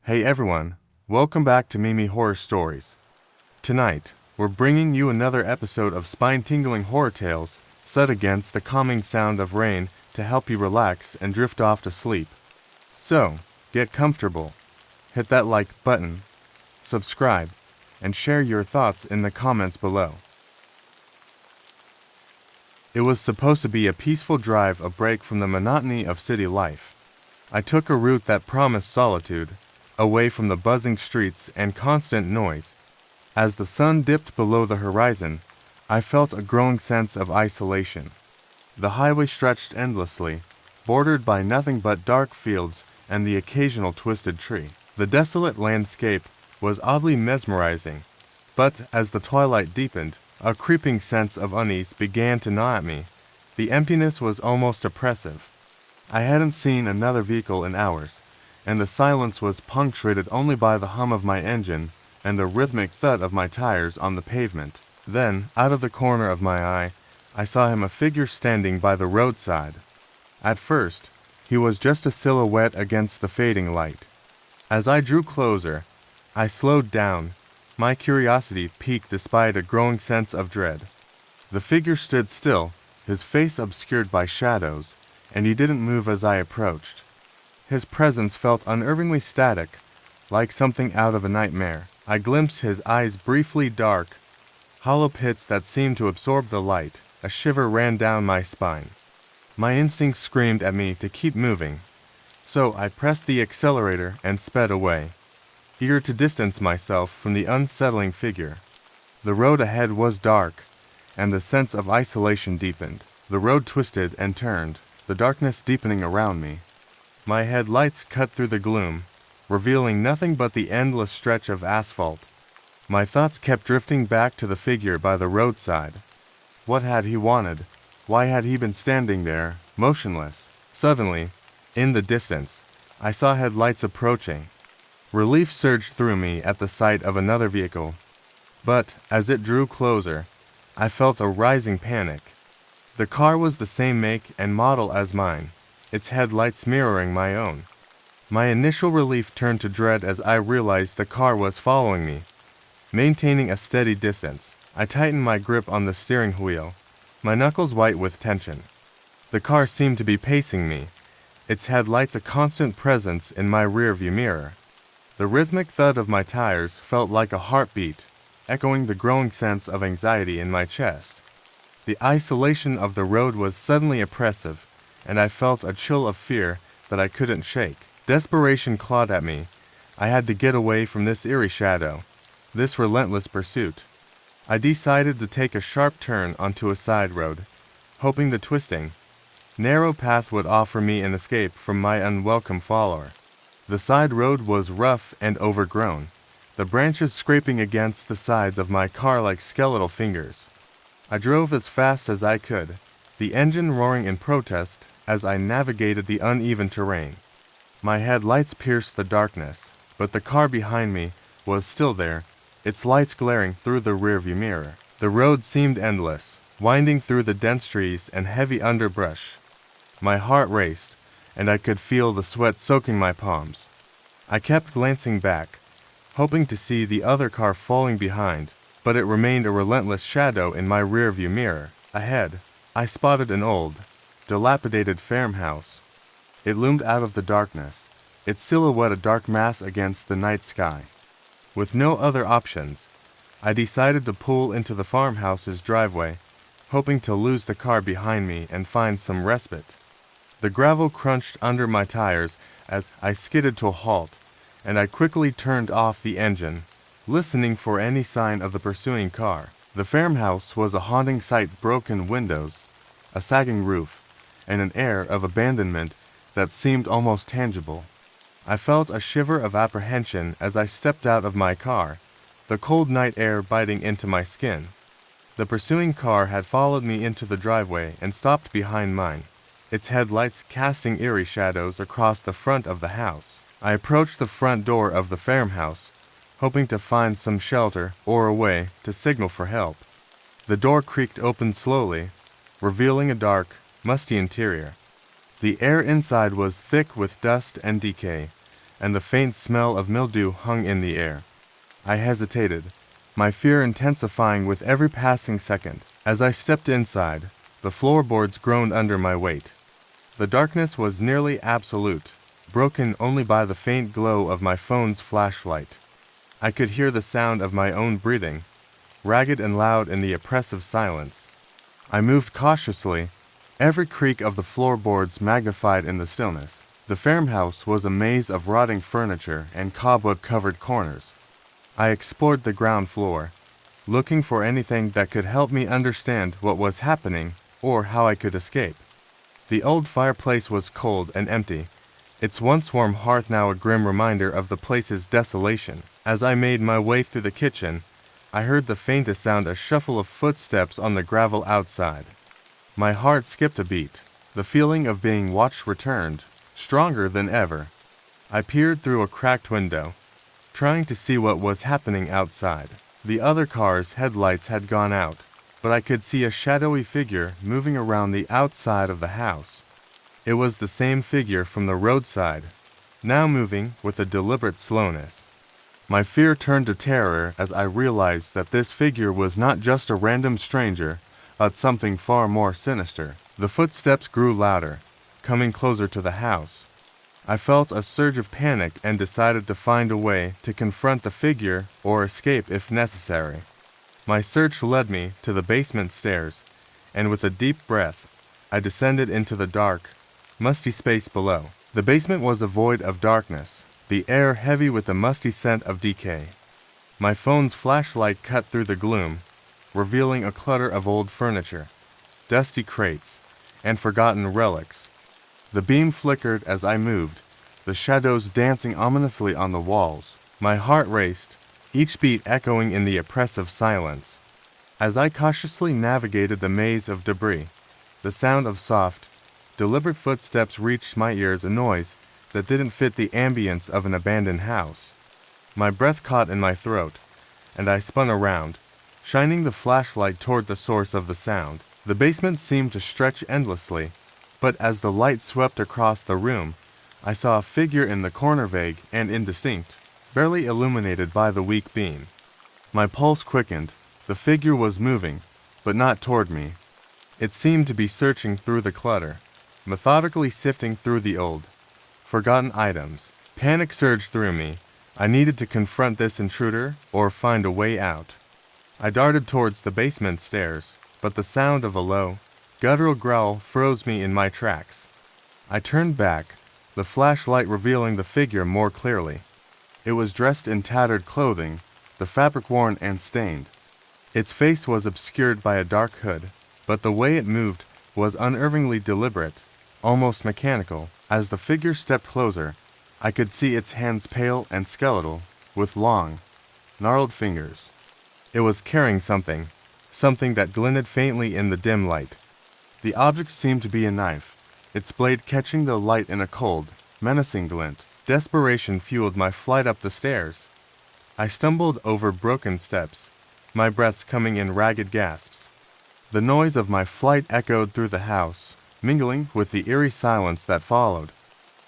Hey everyone, welcome back to Mimi Horror Stories. Tonight, we're bringing you another episode of spine-tingling horror tales set against the calming sound of rain to help you relax and drift off to sleep. So, get comfortable, hit that like button, subscribe, and share your thoughts in the comments below. It was supposed to be a peaceful drive, a break from the monotony of city life. I took a route that promised solitude, away from the buzzing streets and constant noise. As the sun dipped below the horizon, I felt a growing sense of isolation. The highway stretched endlessly, bordered by nothing but dark fields and the occasional twisted tree. The desolate landscape was oddly mesmerizing, but as the twilight deepened, a creeping sense of unease began to gnaw at me. The emptiness was almost oppressive. I hadn't seen another vehicle in hours, and the silence was punctuated only by the hum of my engine and the rhythmic thud of my tires on the pavement. Then, out of the corner of my eye, I saw him, a figure standing by the roadside. At first, he was just a silhouette against the fading light. As I drew closer, I slowed down, my curiosity piqued despite a growing sense of dread. The figure stood still, his face obscured by shadows, and he didn't move as I approached. His presence felt unnervingly static, like something out of a nightmare. I glimpsed his eyes, briefly dark, hollow pits that seemed to absorb the light. A shiver ran down my spine. My instincts screamed at me to keep moving, so I pressed the accelerator and sped away, eager to distance myself from the unsettling figure. The road ahead was dark, and the sense of isolation deepened. The road twisted and turned, the darkness deepening around me. My headlights cut through the gloom, revealing nothing but the endless stretch of asphalt. My thoughts kept drifting back to the figure by the roadside. What had he wanted? Why had he been standing there, motionless? Suddenly, in the distance, I saw headlights approaching. Relief surged through me at the sight of another vehicle. But, as it drew closer, I felt a rising panic. The car was the same make and model as mine, its headlights mirroring my own. My initial relief turned to dread as I realized the car was following me. Maintaining a steady distance, I tightened my grip on the steering wheel, my knuckles white with tension. The car seemed to be pacing me, its headlights a constant presence in my rearview mirror. The rhythmic thud of my tires felt like a heartbeat, echoing the growing sense of anxiety in my chest. The isolation of the road was suddenly oppressive, and I felt a chill of fear that I couldn't shake. Desperation clawed at me. I had to get away from this eerie shadow, this relentless pursuit. I decided to take a sharp turn onto a side road, hoping the twisting, narrow path would offer me an escape from my unwelcome follower. The side road was rough and overgrown, the branches scraping against the sides of my car like skeletal fingers. I drove as fast as I could, the engine roaring in protest as I navigated the uneven terrain. My headlights pierced the darkness, but the car behind me was still there, its lights glaring through the rearview mirror. The road seemed endless, winding through the dense trees and heavy underbrush. My heart raced, and I could feel the sweat soaking my palms. I kept glancing back, hoping to see the other car falling behind, but it remained a relentless shadow in my rearview mirror. Ahead, I spotted an old, dilapidated farmhouse. It loomed out of the darkness, its silhouette a dark mass against the night sky. With no other options, I decided to pull into the farmhouse's driveway, hoping to lose the car behind me and find some respite. The gravel crunched under my tires as I skidded to a halt, and I quickly turned off the engine, listening for any sign of the pursuing car. The farmhouse was a haunting sight: broken windows, a sagging roof, and an air of abandonment that seemed almost tangible. I felt a shiver of apprehension as I stepped out of my car, the cold night air biting into my skin. The pursuing car had followed me into the driveway and stopped behind mine, its headlights casting eerie shadows across the front of the house. I approached the front door of the farmhouse, hoping to find some shelter or a way to signal for help. The door creaked open slowly, revealing a dark, musty interior. The air inside was thick with dust and decay, and the faint smell of mildew hung in the air. I hesitated, my fear intensifying with every passing second. As I stepped inside, the floorboards groaned under my weight. The darkness was nearly absolute, broken only by the faint glow of my phone's flashlight. I could hear the sound of my own breathing, ragged and loud in the oppressive silence. I moved cautiously, every creak of the floorboards magnified in the stillness. The farmhouse was a maze of rotting furniture and cobweb-covered corners. I explored the ground floor, looking for anything that could help me understand what was happening or how I could escape. The old fireplace was cold and empty, its once warm hearth now a grim reminder of the place's desolation. As I made my way through the kitchen, I heard the faintest sound, a shuffle of footsteps on the gravel outside. My heart skipped a beat. The feeling of being watched returned, stronger than ever. I peered through a cracked window, trying to see what was happening outside. The other car's headlights had gone out, but I could see a shadowy figure moving around the outside of the house. It was the same figure from the roadside, now moving with a deliberate slowness. My fear turned to terror as I realized that this figure was not just a random stranger, but something far more sinister. The footsteps grew louder, coming closer to the house. I felt a surge of panic and decided to find a way to confront the figure or escape if necessary. My search led me to the basement stairs, and with a deep breath, I descended into the dark, musty space below. The basement was a void of darkness, the air heavy with the musty scent of decay. My phone's flashlight cut through the gloom, revealing a clutter of old furniture, dusty crates, and forgotten relics. The beam flickered as I moved, the shadows dancing ominously on the walls. My heart raced, each beat echoing in the oppressive silence. As I cautiously navigated the maze of debris, the sound of soft, deliberate footsteps reached my ears, a noise that didn't fit the ambience of an abandoned house. My breath caught in my throat, and I spun around, shining the flashlight toward the source of the sound. The basement seemed to stretch endlessly, but as the light swept across the room, I saw a figure in the corner, vague and indistinct, barely illuminated by the weak beam. My pulse quickened. The figure was moving, but not toward me. It seemed to be searching through the clutter, methodically sifting through the old, forgotten items. Panic surged through me. I needed to confront this intruder or find a way out. I darted towards the basement stairs, but the sound of a low, guttural growl froze me in my tracks. I turned back, the flashlight revealing the figure more clearly. It was dressed in tattered clothing, the fabric worn and stained. Its face was obscured by a dark hood, but the way it moved was unnervingly deliberate, almost mechanical. As the figure stepped closer, I could see its hands, pale and skeletal, with long, gnarled fingers. It was carrying something that glinted faintly in the dim light. The object seemed to be a knife, its blade catching the light in a cold, menacing glint. Desperation fueled my flight up the stairs. I stumbled over broken steps, my breaths coming in ragged gasps. The noise of my flight echoed through the house, mingling with the eerie silence that followed.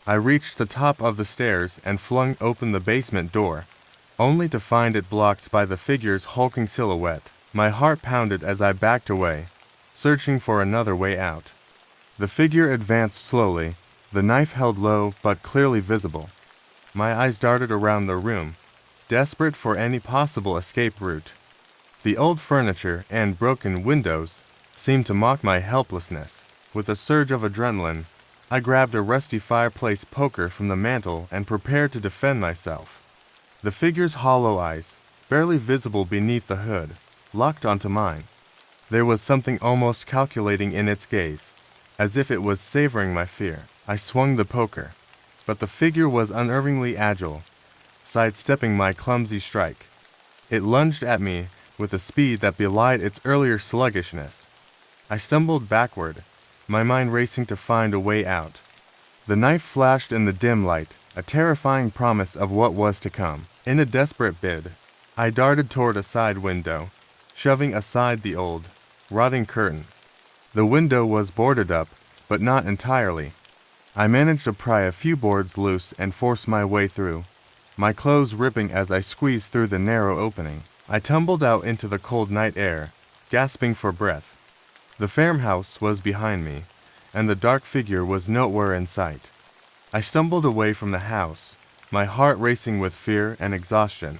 I reached the top of the stairs and flung open the basement door, only to find it blocked by the figure's hulking silhouette. My heart pounded as I backed away, searching for another way out. The figure advanced slowly, the knife held low but clearly visible. My eyes darted around the room, desperate for any possible escape route. The old furniture and broken windows seemed to mock my helplessness. With a surge of adrenaline, I grabbed a rusty fireplace poker from the mantel and prepared to defend myself. The figure's hollow eyes, barely visible beneath the hood, locked onto mine. There was something almost calculating in its gaze, as if it was savoring my fear. I swung the poker, but the figure was unnervingly agile, sidestepping my clumsy strike. It lunged at me with a speed that belied its earlier sluggishness. I stumbled backward, my mind racing to find a way out. The knife flashed in the dim light, a terrifying promise of what was to come. In a desperate bid, I darted toward a side window, shoving aside the old, rotting curtain. The window was boarded up, but not entirely. I managed to pry a few boards loose and force my way through, my clothes ripping as I squeezed through the narrow opening. I tumbled out into the cold night air, gasping for breath. The farmhouse was behind me, and the dark figure was nowhere in sight. I stumbled away from the house, my heart racing with fear and exhaustion.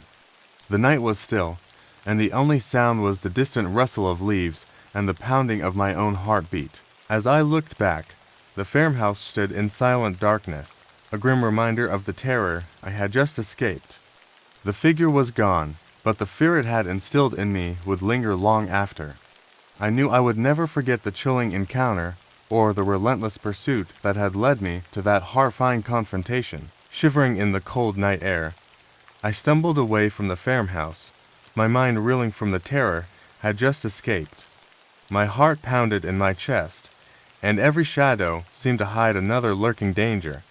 The night was still, and the only sound was the distant rustle of leaves and the pounding of my own heartbeat. As I looked back, the farmhouse stood in silent darkness, a grim reminder of the terror I had just escaped. The figure was gone, but the fear it had instilled in me would linger long after. I knew I would never forget the chilling encounter or the relentless pursuit that had led me to that horrifying confrontation. Shivering in the cold night air, I stumbled away from the farmhouse, my mind reeling from the terror had just escaped. My heart pounded in my chest, and every shadow seemed to hide another lurking danger.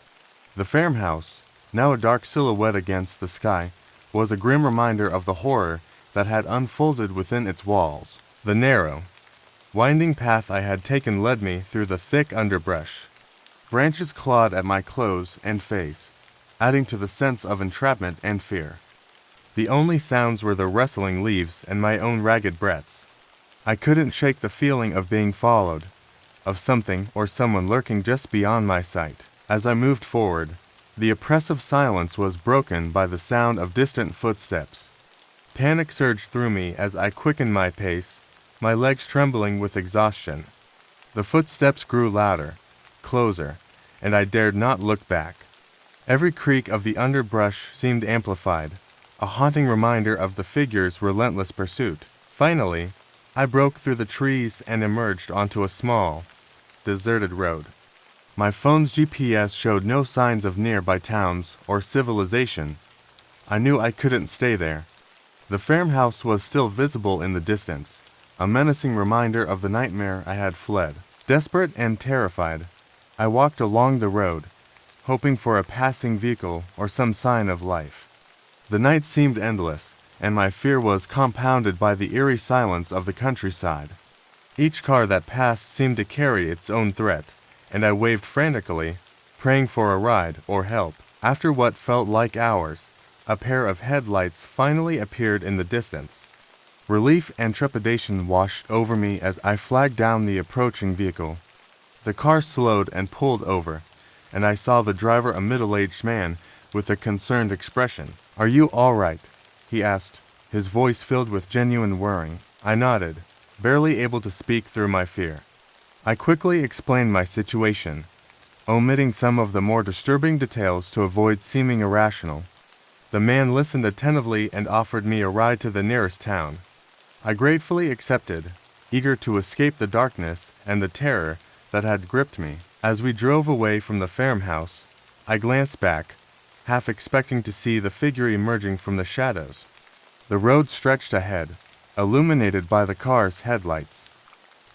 The farmhouse, now a dark silhouette against the sky, was a grim reminder of the horror that had unfolded within its walls. The narrow, winding path I had taken led me through the thick underbrush. Branches clawed at my clothes and face, adding to the sense of entrapment and fear. The only sounds were the rustling leaves and my own ragged breaths. I couldn't shake the feeling of being followed, of something or someone lurking just beyond my sight. As I moved forward, the oppressive silence was broken by the sound of distant footsteps. Panic surged through me as I quickened my pace, my legs trembling with exhaustion. The footsteps grew louder, closer, and I dared not look back. Every creak of the underbrush seemed amplified, a haunting reminder of the figure's relentless pursuit. Finally, I broke through the trees and emerged onto a small, deserted road. My phone's GPS showed no signs of nearby towns or civilization. I knew I couldn't stay there. The farmhouse was still visible in the distance, a menacing reminder of the nightmare I had fled. Desperate and terrified, I walked along the road, hoping for a passing vehicle or some sign of life. The night seemed endless, and my fear was compounded by the eerie silence of the countryside. Each car that passed seemed to carry its own threat, and I waved frantically, praying for a ride or help. After what felt like hours, a pair of headlights finally appeared in the distance. Relief and trepidation washed over me as I flagged down the approaching vehicle. The car slowed and pulled over, and I saw the driver, a middle-aged man with a concerned expression. "Are you all right?" he asked, his voice filled with genuine worry. I nodded, barely able to speak through my fear. I quickly explained my situation, omitting some of the more disturbing details to avoid seeming irrational. The man listened attentively and offered me a ride to the nearest town. I gratefully accepted, eager to escape the darkness and the terror that had gripped me. As we drove away from the farmhouse, I glanced back, half expecting to see the figure emerging from the shadows. The road stretched ahead, illuminated by the car's headlights.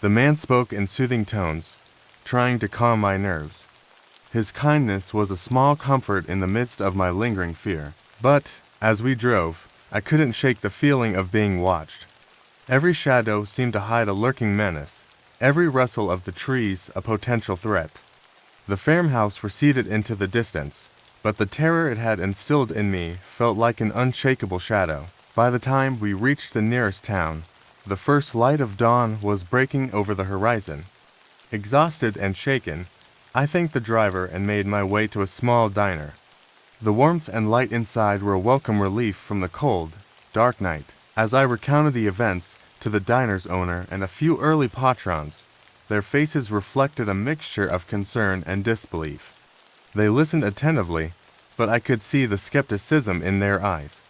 The man spoke in soothing tones, trying to calm my nerves. His kindness was a small comfort in the midst of my lingering fear. But, as we drove, I couldn't shake the feeling of being watched. Every shadow seemed to hide a lurking menace, every rustle of the trees a potential threat. The farmhouse receded into the distance, but the terror it had instilled in me felt like an unshakable shadow. By the time we reached the nearest town, the first light of dawn was breaking over the horizon. Exhausted and shaken, I thanked the driver and made my way to a small diner. The warmth and light inside were a welcome relief from the cold, dark night. As I recounted the events to the diner's owner and a few early patrons, their faces reflected a mixture of concern and disbelief. They listened attentively, but I could see the skepticism in their eyes.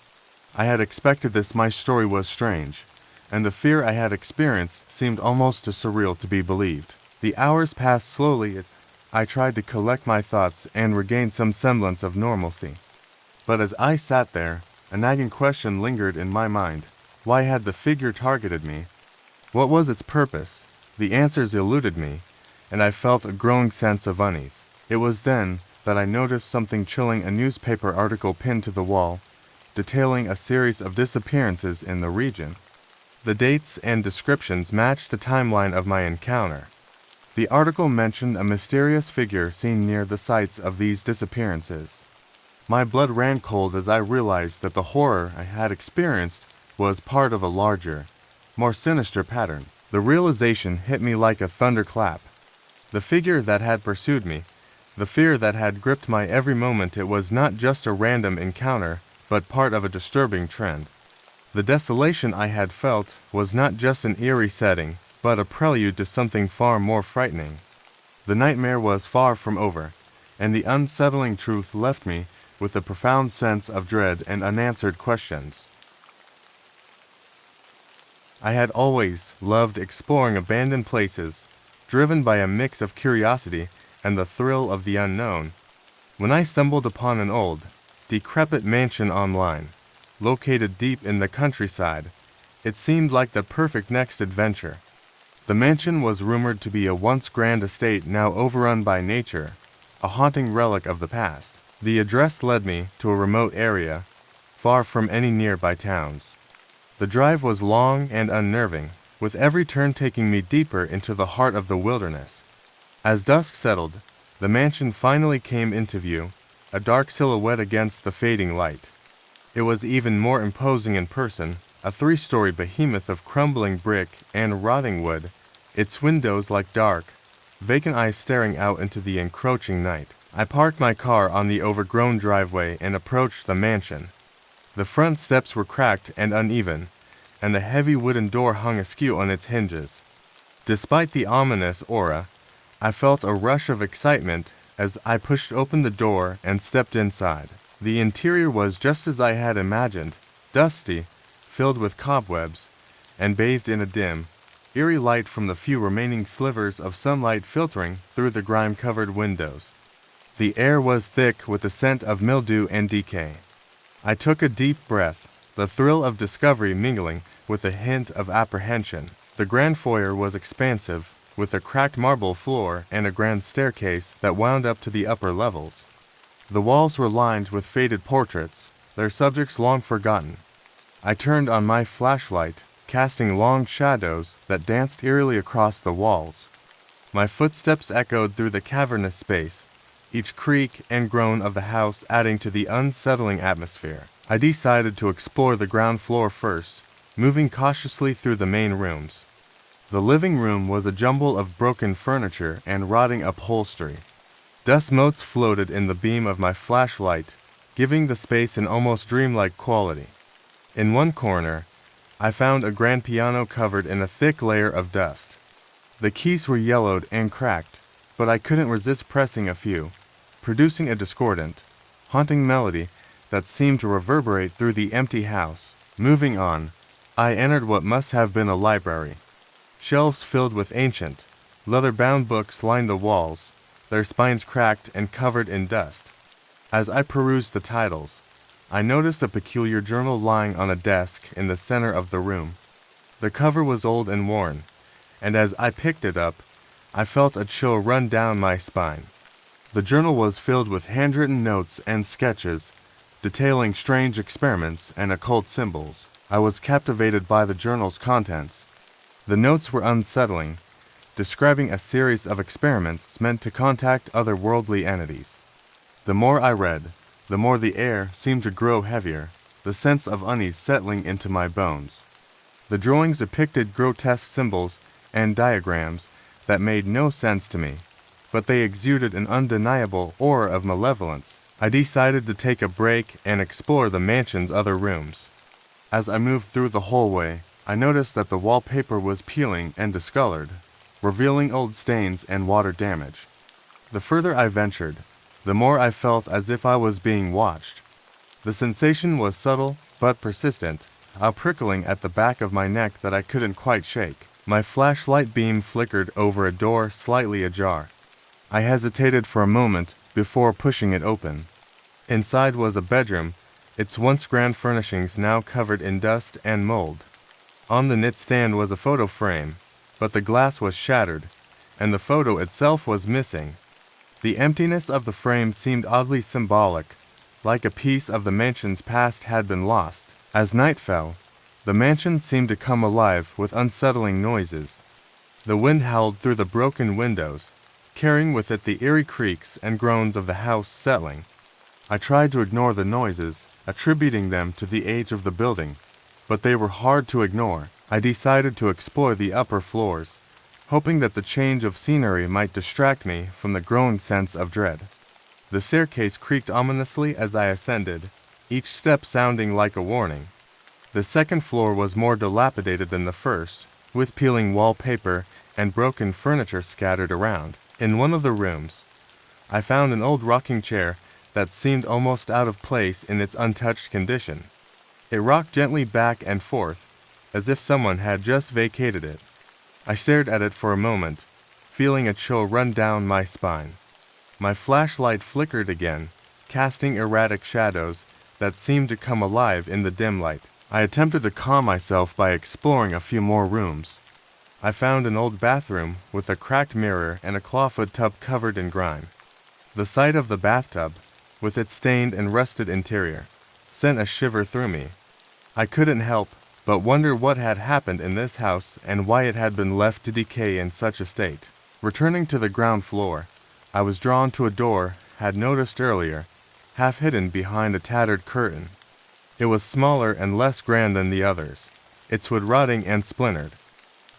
I had expected this. My story was strange, and the fear I had experienced seemed almost too surreal to be believed. The hours passed slowly. I tried to collect my thoughts and regain some semblance of normalcy. But as I sat there, a nagging question lingered in my mind. Why had the figure targeted me? What was its purpose? The answers eluded me, and I felt a growing sense of unease. It was then that I noticed something chilling, a newspaper article pinned to the wall, detailing a series of disappearances in the region. The dates and descriptions matched the timeline of my encounter. The article mentioned a mysterious figure seen near the sites of these disappearances. My blood ran cold as I realized that the horror I had experienced was part of a larger, more sinister pattern. The realization hit me like a thunderclap. The figure that had pursued me, the fear that had gripped my every moment, it was not just a random encounter, but part of a disturbing trend. The desolation I had felt was not just an eerie setting, but a prelude to something far more frightening. The nightmare was far from over, and the unsettling truth left me with a profound sense of dread and unanswered questions. I had always loved exploring abandoned places, driven by a mix of curiosity and the thrill of the unknown. When I stumbled upon an old, decrepit mansion online, located deep in the countryside, it seemed like the perfect next adventure. The mansion was rumored to be a once grand estate now overrun by nature, a haunting relic of the past. The address led me to a remote area, far from any nearby towns. The drive was long and unnerving, with every turn taking me deeper into the heart of the wilderness. As dusk settled, the mansion finally came into view, a dark silhouette against the fading light. It was even more imposing in person, a 3-story behemoth of crumbling brick and rotting wood, its windows like dark, vacant eyes staring out into the encroaching night. I parked my car on the overgrown driveway and approached the mansion. The front steps were cracked and uneven, and the heavy wooden door hung askew on its hinges. Despite the ominous aura, I felt a rush of excitement as I pushed open the door and stepped inside. The interior was just as I had imagined, dusty, filled with cobwebs, and bathed in a dim, eerie light from the few remaining slivers of sunlight filtering through the grime-covered windows. The air was thick with the scent of mildew and decay. I took a deep breath, the thrill of discovery mingling with a hint of apprehension. The grand foyer was expansive, with a cracked marble floor and a grand staircase that wound up to the upper levels. The walls were lined with faded portraits, their subjects long forgotten. I turned on my flashlight, casting long shadows that danced eerily across the walls. My footsteps echoed through the cavernous space, each creak and groan of the house adding to the unsettling atmosphere. I decided to explore the ground floor first, moving cautiously through the main rooms. The living room was a jumble of broken furniture and rotting upholstery. Dust motes floated in the beam of my flashlight, giving the space an almost dreamlike quality. In one corner, I found a grand piano covered in a thick layer of dust. The keys were yellowed and cracked, but I couldn't resist pressing a few, producing a discordant, haunting melody that seemed to reverberate through the empty house. Moving on, I entered what must have been a library. Shelves filled with ancient, leather-bound books lined the walls, their spines cracked and covered in dust. As I perused the titles, I noticed a peculiar journal lying on a desk in the center of the room. The cover was old and worn, and as I picked it up, I felt a chill run down my spine. The journal was filled with handwritten notes and sketches, detailing strange experiments and occult symbols. I was captivated by the journal's contents. The notes were unsettling, describing a series of experiments meant to contact otherworldly entities. The more I read, the more the air seemed to grow heavier, the sense of unease settling into my bones. The drawings depicted grotesque symbols and diagrams that made no sense to me, but they exuded an undeniable aura of malevolence. I decided to take a break and explore the mansion's other rooms. As I moved through the hallway, I noticed that the wallpaper was peeling and discolored, revealing old stains and water damage. The further I ventured, the more I felt as if I was being watched. The sensation was subtle but persistent, a prickling at the back of my neck that I couldn't quite shake. My flashlight beam flickered over a door slightly ajar. I hesitated for a moment before pushing it open. Inside was a bedroom, its once grand furnishings now covered in dust and mold. On the knit stand was a photo frame, but the glass was shattered, and the photo itself was missing. The emptiness of the frame seemed oddly symbolic, like a piece of the mansion's past had been lost. As night fell, the mansion seemed to come alive with unsettling noises. The wind howled through the broken windows, carrying with it the eerie creaks and groans of the house settling. I tried to ignore the noises, attributing them to the age of the building, but they were hard to ignore. I decided to explore the upper floors, hoping that the change of scenery might distract me from the growing sense of dread. The staircase creaked ominously as I ascended, each step sounding like a warning. The second floor was more dilapidated than the first, with peeling wallpaper and broken furniture scattered around. In one of the rooms, I found an old rocking chair that seemed almost out of place in its untouched condition. It rocked gently back and forth, as if someone had just vacated it. I stared at it for a moment, feeling a chill run down my spine. My flashlight flickered again, casting erratic shadows that seemed to come alive in the dim light. I attempted to calm myself by exploring a few more rooms. I found an old bathroom with a cracked mirror and a clawfoot tub covered in grime. The sight of the bathtub, with its stained and rusted interior, sent a shiver through me. I couldn't help but wonder what had happened in this house and why it had been left to decay in such a state. Returning to the ground floor, I was drawn to a door I had noticed earlier, half hidden behind a tattered curtain. It was smaller and less grand than the others, its wood rotting and splintered.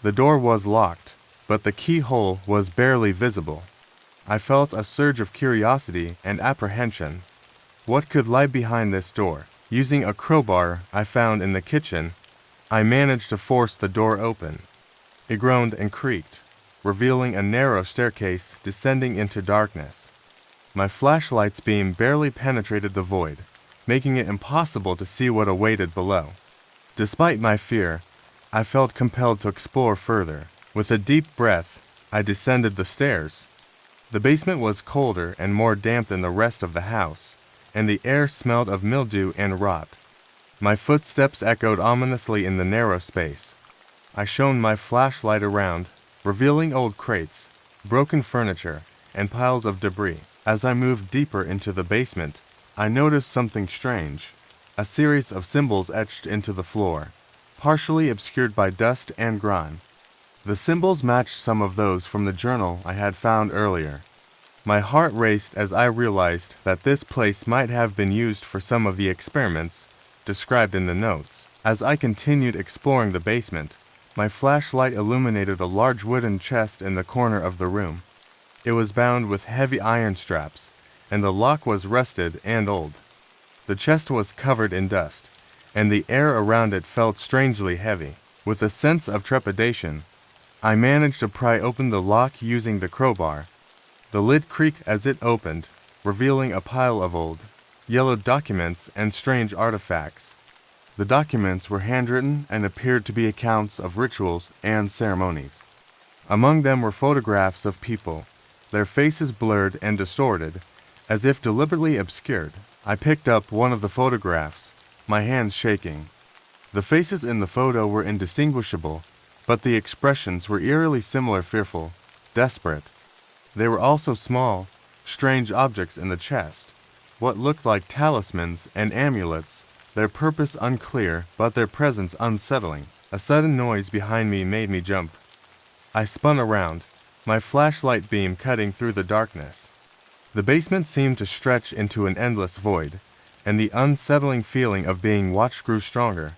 The door was locked, but the keyhole was barely visible. I felt a surge of curiosity and apprehension. What could lie behind this door? Using a crowbar I found in the kitchen, I managed to force the door open. It groaned and creaked, revealing a narrow staircase descending into darkness. My flashlight's beam barely penetrated the void, making it impossible to see what awaited below. Despite my fear, I felt compelled to explore further. With a deep breath, I descended the stairs. The basement was colder and more damp than the rest of the house, and the air smelled of mildew and rot. My footsteps echoed ominously in the narrow space. I shone my flashlight around, revealing old crates, broken furniture, and piles of debris. As I moved deeper into the basement, I noticed something strange, a series of symbols etched into the floor, partially obscured by dust and grime. The symbols matched some of those from the journal I had found earlier. My heart raced as I realized that this place might have been used for some of the experiments described in the notes. As I continued exploring the basement, my flashlight illuminated a large wooden chest in the corner of the room. It was bound with heavy iron straps, and the lock was rusted and old. The chest was covered in dust, and the air around it felt strangely heavy. With a sense of trepidation, I managed to pry open the lock using the crowbar. The lid creaked as it opened, revealing a pile of old, yellowed documents and strange artifacts. The documents were handwritten and appeared to be accounts of rituals and ceremonies. Among them were photographs of people, their faces blurred and distorted, as if deliberately obscured. I picked up one of the photographs, my hands shaking. The faces in the photo were indistinguishable, but the expressions were eerily similar, fearful, desperate. There were also small, strange objects in the chest, what looked like talismans and amulets, their purpose unclear, but their presence unsettling. A sudden noise behind me made me jump. I spun around, my flashlight beam cutting through the darkness. The basement seemed to stretch into an endless void, and the unsettling feeling of being watched grew stronger.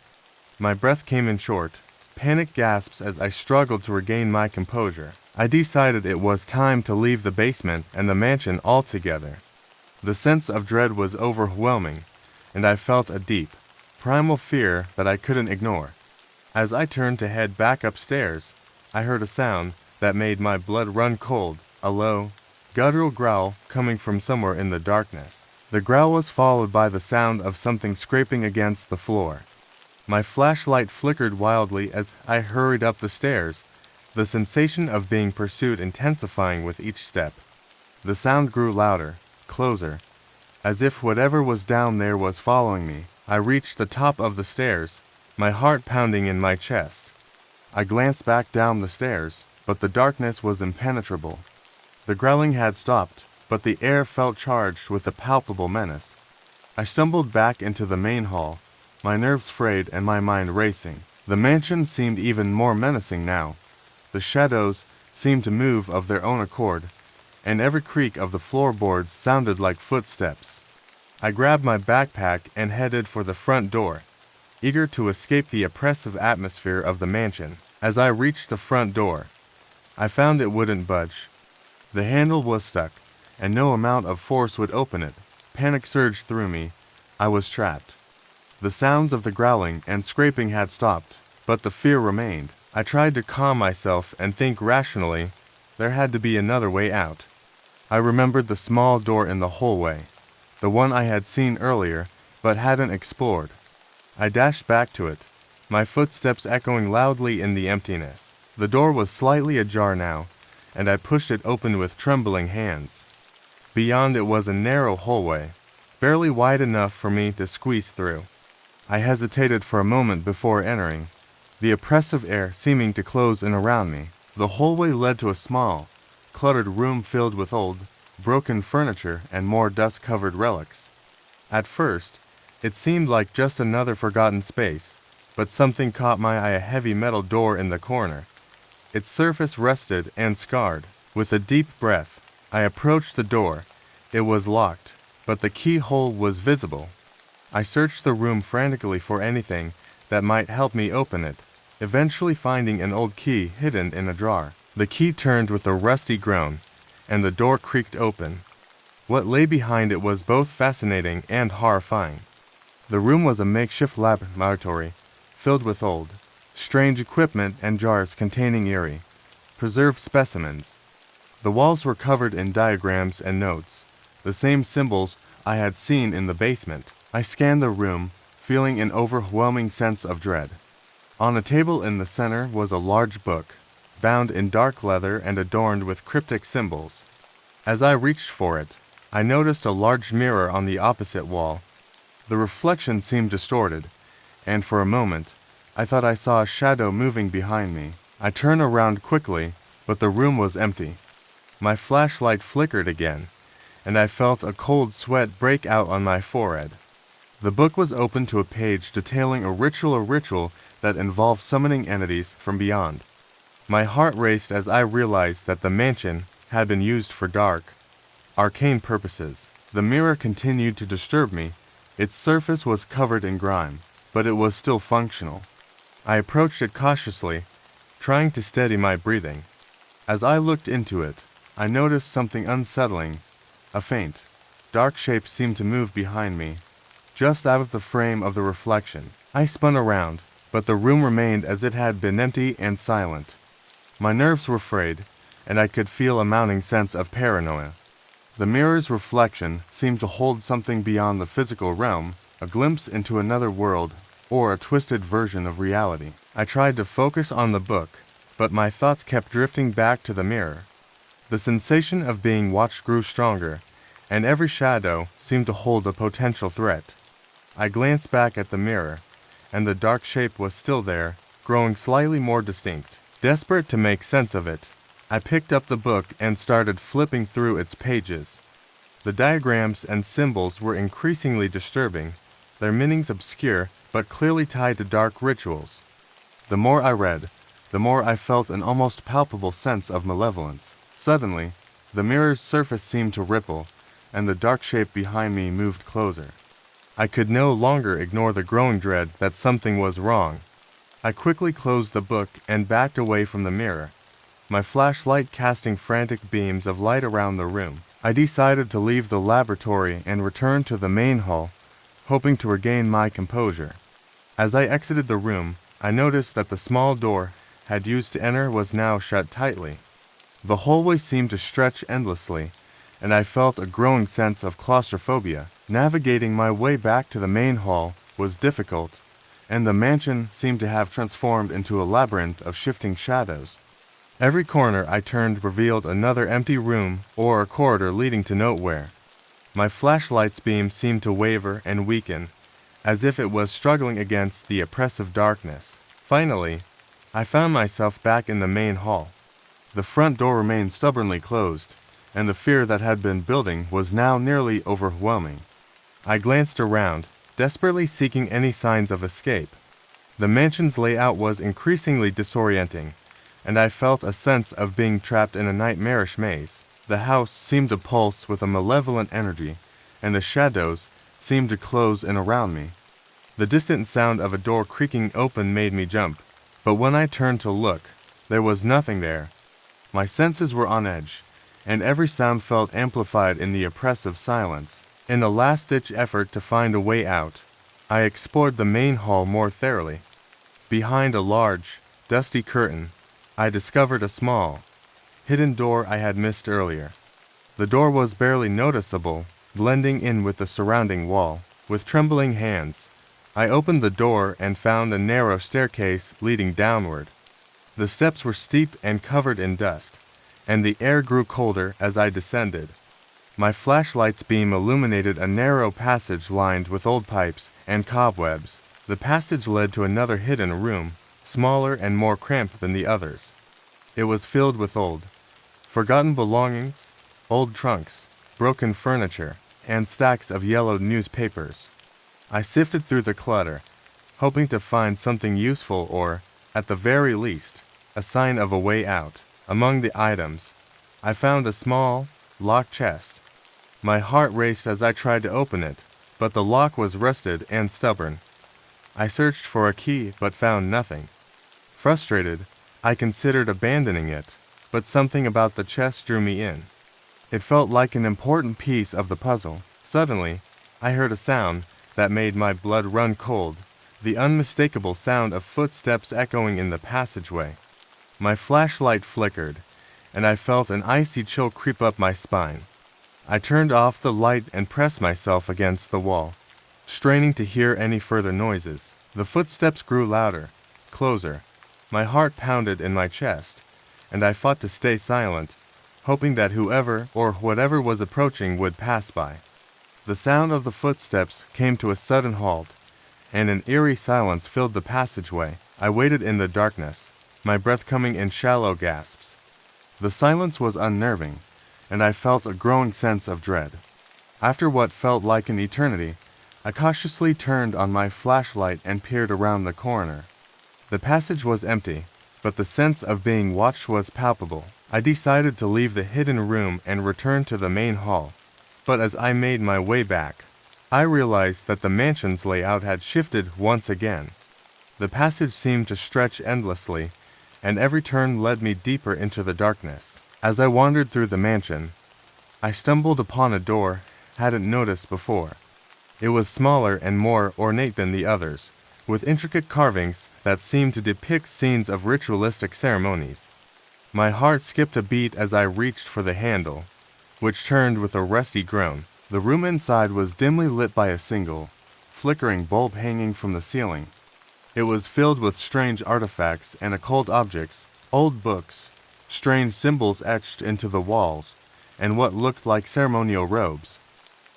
My breath came in short, panic gasps as I struggled to regain my composure. I decided it was time to leave the basement and the mansion altogether. The sense of dread was overwhelming, and I felt a deep, primal fear that I couldn't ignore. As I turned to head back upstairs, I heard a sound that made my blood run cold, a low, guttural growl coming from somewhere in the darkness. The growl was followed by the sound of something scraping against the floor. My flashlight flickered wildly as I hurried up the stairs, the sensation of being pursued intensifying with each step. The sound grew louder, closer, as if whatever was down there was following me. I reached the top of the stairs, my heart pounding in my chest. I glanced back down the stairs, but the darkness was impenetrable. The growling had stopped, but the air felt charged with a palpable menace. I stumbled back into the main hall, my nerves frayed and my mind racing. The mansion seemed even more menacing now. The The shadows seemed to move of their own accord, and every creak of the floorboards sounded like footsteps. I grabbed my backpack and headed for the front door, eager to escape the oppressive atmosphere of the mansion. As I reached the front door, I found it wouldn't budge. The handle was stuck, and no amount of force would open it. Panic surged through me. I was trapped. The sounds of the growling and scraping had stopped, but the fear remained. I tried to calm myself and think rationally. There had to be another way out. I remembered the small door in the hallway, the one I had seen earlier but hadn't explored. I dashed back to it, my footsteps echoing loudly in the emptiness. The door was slightly ajar now, and I pushed it open with trembling hands. Beyond it was a narrow hallway, barely wide enough for me to squeeze through. I hesitated for a moment before entering, the oppressive air seeming to close in around me. The hallway led to a small, cluttered room filled with old, broken furniture and more dust-covered relics. At first, it seemed like just another forgotten space, but something caught my eye: a heavy metal door in the corner. Its surface rusted and scarred. With a deep breath, I approached the door. It was locked, but the keyhole was visible. I searched the room frantically for anything that might help me open it, eventually finding an old key hidden in a drawer. The key turned with a rusty groan, and the door creaked open. What lay behind it was both fascinating and horrifying. The room was a makeshift laboratory, filled with old, strange equipment and jars containing eerie, preserved specimens. The walls were covered in diagrams and notes, the same symbols I had seen in the basement. I scanned the room, feeling an overwhelming sense of dread. On a table in the center was a large book, bound in dark leather and adorned with cryptic symbols. As I reached for it, I noticed a large mirror on the opposite wall. The reflection seemed distorted, and for a moment, I thought I saw a shadow moving behind me. I turned around quickly, but the room was empty. My flashlight flickered again, and I felt a cold sweat break out on my forehead. The book was open to a page detailing a ritual that involved summoning entities from beyond. My heart raced as I realized that the mansion had been used for dark, arcane purposes. The mirror continued to disturb me. Its surface was covered in grime, but it was still functional. I approached it cautiously, trying to steady my breathing. As I looked into it, I noticed something unsettling. A faint, dark shape seemed to move behind me, just out of the frame of the reflection. I spun around, but the room remained as it had been, empty and silent. My nerves were frayed, and I could feel a mounting sense of paranoia. The mirror's reflection seemed to hold something beyond the physical realm, a glimpse into another world, or a twisted version of reality. I tried to focus on the book, but my thoughts kept drifting back to the mirror. The sensation of being watched grew stronger, and every shadow seemed to hold a potential threat. I glanced back at the mirror, and the dark shape was still there, growing slightly more distinct. Desperate to make sense of it, I picked up the book and started flipping through its pages. The diagrams and symbols were increasingly disturbing, their meanings obscure but clearly tied to dark rituals. The more I read, the more I felt an almost palpable sense of malevolence. Suddenly, the mirror's surface seemed to ripple, and the dark shape behind me moved closer. I could no longer ignore the growing dread that something was wrong. I quickly closed the book and backed away from the mirror, my flashlight casting frantic beams of light around the room. I decided to leave the laboratory and return to the main hall, hoping to regain my composure. As I exited the room, I noticed that the small door I had used to enter was now shut tightly. The hallway seemed to stretch endlessly, and I felt a growing sense of claustrophobia. Navigating my way back to the main hall was difficult, and the mansion seemed to have transformed into a labyrinth of shifting shadows. Every corner I turned revealed another empty room or a corridor leading to nowhere. My flashlight's beam seemed to waver and weaken, as if it was struggling against the oppressive darkness. Finally, I found myself back in the main hall. The front door remained stubbornly closed, and the fear that had been building was now nearly overwhelming. I glanced around, desperately seeking any signs of escape. The mansion's layout was increasingly disorienting, and I felt a sense of being trapped in a nightmarish maze. The house seemed to pulse with a malevolent energy, and the shadows seemed to close in around me. The distant sound of a door creaking open made me jump, but when I turned to look, there was nothing there. My senses were on edge, and every sound felt amplified in the oppressive silence. In a last-ditch effort to find a way out, I explored the main hall more thoroughly. Behind a large, dusty curtain, I discovered a small, hidden door I had missed earlier. The door was barely noticeable, blending in with the surrounding wall. With trembling hands, I opened the door and found a narrow staircase leading downward. The steps were steep and covered in dust, and the air grew colder as I descended. My flashlight's beam illuminated a narrow passage lined with old pipes and cobwebs. The passage led to another hidden room, smaller and more cramped than the others. It was filled with old, forgotten belongings, old trunks, broken furniture, and stacks of yellowed newspapers. I sifted through the clutter, hoping to find something useful or, at the very least, a sign of a way out. Among the items, I found a small, locked chest. My heart raced as I tried to open it, but the lock was rusted and stubborn. I searched for a key but found nothing. Frustrated, I considered abandoning it, but something about the chest drew me in. It felt like an important piece of the puzzle. Suddenly, I heard a sound that made my blood run cold, the unmistakable sound of footsteps echoing in the passageway. My flashlight flickered, and I felt an icy chill creep up my spine. I turned off the light and pressed myself against the wall, straining to hear any further noises. The footsteps grew louder, closer. My heart pounded in my chest, and I fought to stay silent, hoping that whoever or whatever was approaching would pass by. The sound of the footsteps came to a sudden halt, and an eerie silence filled the passageway. I waited in the darkness, my breath coming in shallow gasps. The silence was unnerving, and I felt a growing sense of dread. After what felt like an eternity, I cautiously turned on my flashlight and peered around the corner. The passage was empty, but the sense of being watched was palpable. I decided to leave the hidden room and return to the main hall, but as I made my way back, I realized that the mansion's layout had shifted once again. The passage seemed to stretch endlessly, and every turn led me deeper into the darkness. As I wandered through the mansion, I stumbled upon a door I hadn't noticed before. It was smaller and more ornate than the others, with intricate carvings that seemed to depict scenes of ritualistic ceremonies. My heart skipped a beat as I reached for the handle, which turned with a rusty groan. The room inside was dimly lit by a single, flickering bulb hanging from the ceiling. It was filled with strange artifacts and occult objects, old books, strange symbols etched into the walls, and what looked like ceremonial robes.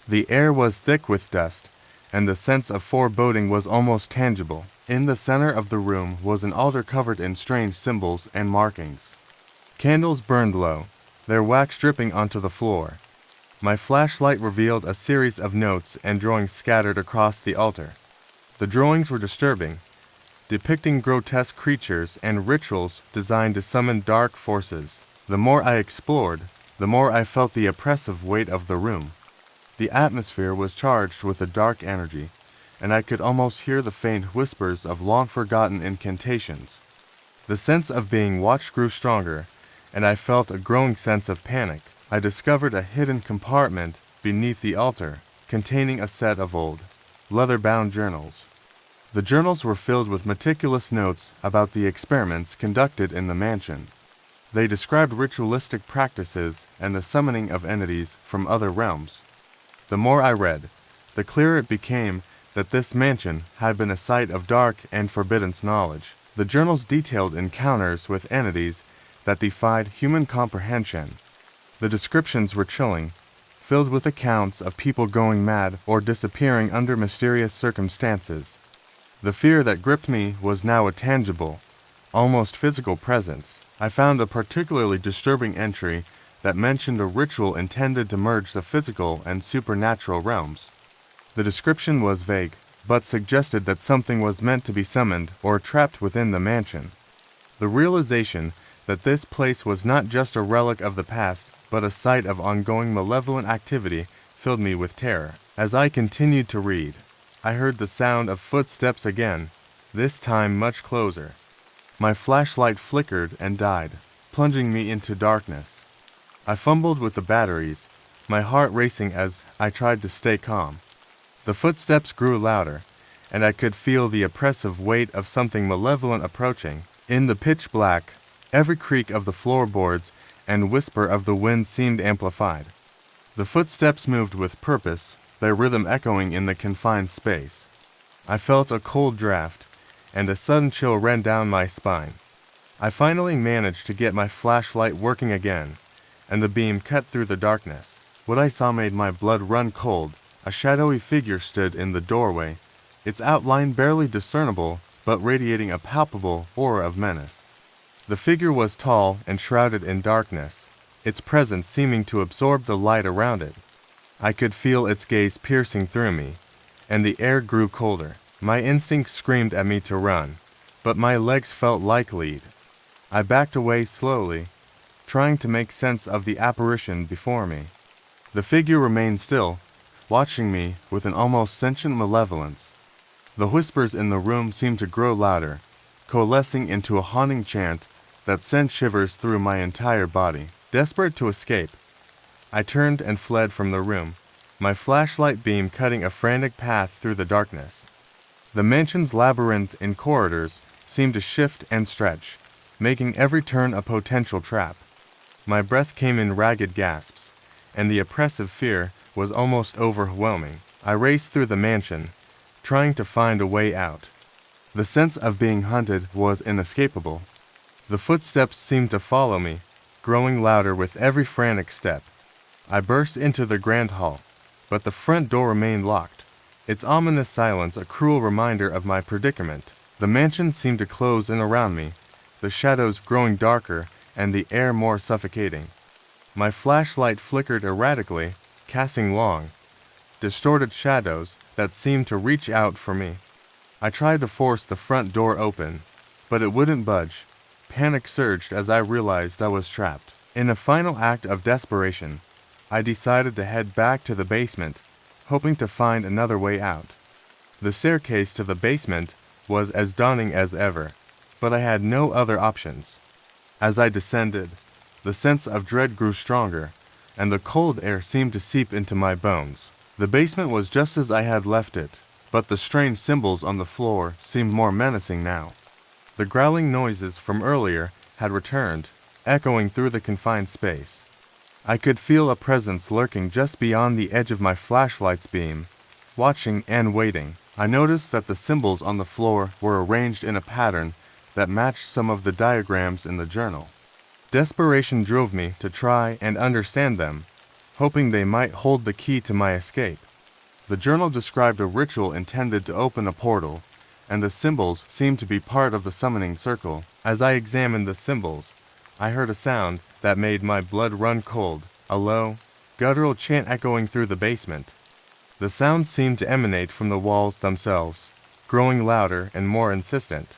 The air was thick with dust, and the sense of foreboding was almost tangible. In the center of the room was an altar covered in strange symbols and markings. Candles burned low, their wax dripping onto the floor. My flashlight revealed a series of notes and drawings scattered across the altar. The drawings were disturbing, depicting grotesque creatures and rituals designed to summon dark forces. The more I explored, the more I felt the oppressive weight of the room. The atmosphere was charged with a dark energy, and I could almost hear the faint whispers of long-forgotten incantations. The sense of being watched grew stronger, and I felt a growing sense of panic. I discovered a hidden compartment beneath the altar, containing a set of old, leather-bound journals. The journals were filled with meticulous notes about the experiments conducted in the mansion. They described ritualistic practices and the summoning of entities from other realms. The more I read, the clearer it became that this mansion had been a site of dark and forbidden knowledge. The journals detailed encounters with entities that defied human comprehension. The descriptions were chilling, filled with accounts of people going mad or disappearing under mysterious circumstances. The fear that gripped me was now a tangible, almost physical presence. I found a particularly disturbing entry that mentioned a ritual intended to merge the physical and supernatural realms. The description was vague, but suggested that something was meant to be summoned or trapped within the mansion. The realization that this place was not just a relic of the past, but a site of ongoing malevolent activity filled me with terror. As I continued to read, I heard the sound of footsteps again, this time much closer. My flashlight flickered and died, plunging me into darkness. I fumbled with the batteries, my heart racing as I tried to stay calm. The footsteps grew louder, and I could feel the oppressive weight of something malevolent approaching. In the pitch black, every creak of the floorboards and whisper of the wind seemed amplified. The footsteps moved with purpose, their rhythm echoing in the confined space. I felt a cold draft, and a sudden chill ran down my spine. I finally managed to get my flashlight working again, and the beam cut through the darkness. What I saw made my blood run cold. A shadowy figure stood in the doorway, its outline barely discernible, but radiating a palpable aura of menace. The figure was tall and shrouded in darkness, its presence seeming to absorb the light around it. I could feel its gaze piercing through me, and the air grew colder. My instinct screamed at me to run, but my legs felt like lead. I backed away slowly, trying to make sense of the apparition before me. The figure remained still, watching me with an almost sentient malevolence. The whispers in the room seemed to grow louder, coalescing into a haunting chant that sent shivers through my entire body. Desperate to escape, I turned and fled from the room, my flashlight beam cutting a frantic path through the darkness. The mansion's labyrinth in corridors seemed to shift and stretch, making every turn a potential trap. My breath came in ragged gasps, and the oppressive fear was almost overwhelming. I raced through the mansion, trying to find a way out. The sense of being hunted was inescapable. The footsteps seemed to follow me, growing louder with every frantic step. I burst into the grand hall, but the front door remained locked, its ominous silence a cruel reminder of my predicament. The mansion seemed to close in around me, the shadows growing darker and the air more suffocating. My flashlight flickered erratically, casting long, distorted shadows that seemed to reach out for me. I tried to force the front door open, but it wouldn't budge. Panic surged as I realized I was trapped. In a final act of desperation, I decided to head back to the basement, hoping to find another way out. The staircase to the basement was as daunting as ever, but I had no other options. As I descended, the sense of dread grew stronger, and the cold air seemed to seep into my bones. The basement was just as I had left it, but the strange symbols on the floor seemed more menacing now. The growling noises from earlier had returned, echoing through the confined space. I could feel a presence lurking just beyond the edge of my flashlight's beam, watching and waiting. I noticed that the symbols on the floor were arranged in a pattern that matched some of the diagrams in the journal. Desperation drove me to try and understand them, hoping they might hold the key to my escape. The journal described a ritual intended to open a portal, and the symbols seemed to be part of the summoning circle. As I examined the symbols, I heard a sound that made my blood run cold, a low, guttural chant echoing through the basement. The sound seemed to emanate from the walls themselves, growing louder and more insistent.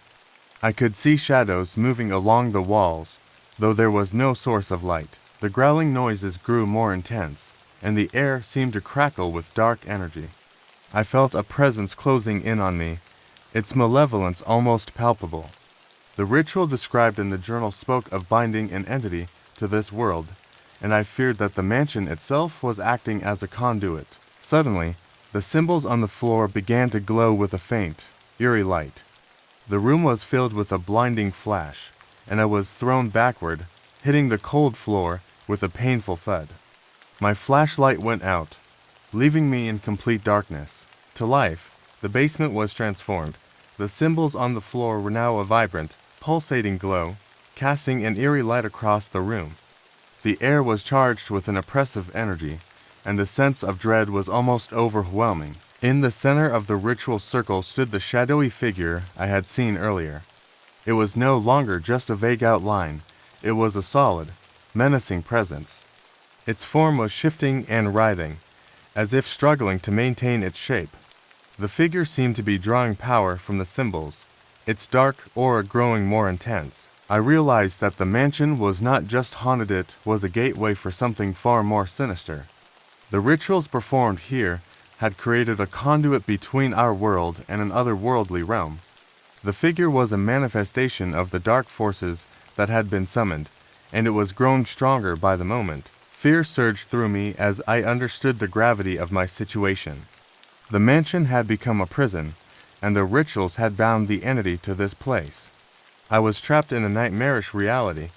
I could see shadows moving along the walls, though there was no source of light. The growling noises grew more intense, and the air seemed to crackle with dark energy. I felt a presence closing in on me, its malevolence almost palpable. The ritual described in the journal spoke of binding an entity to this world, and I feared that the mansion itself was acting as a conduit. Suddenly, the symbols on the floor began to glow with a faint, eerie light. The room was filled with a blinding flash, and I was thrown backward, hitting the cold floor with a painful thud. My flashlight went out, leaving me in complete darkness. To life, the basement was transformed. The symbols on the floor were now a vibrant, pulsating glow, casting an eerie light across the room. The air was charged with an oppressive energy, and the sense of dread was almost overwhelming. In the center of the ritual circle stood the shadowy figure I had seen earlier. It was no longer just a vague outline, it was a solid, menacing presence. Its form was shifting and writhing, as if struggling to maintain its shape. The figure seemed to be drawing power from the symbols, its dark aura growing more intense. I realized that the mansion was not just haunted, it was a gateway for something far more sinister. The rituals performed here had created a conduit between our world and an otherworldly realm. The figure was a manifestation of the dark forces that had been summoned, and it was growing stronger by the moment. Fear surged through me as I understood the gravity of my situation. The mansion had become a prison, and the rituals had bound the entity to this place. I was trapped in a nightmarish reality,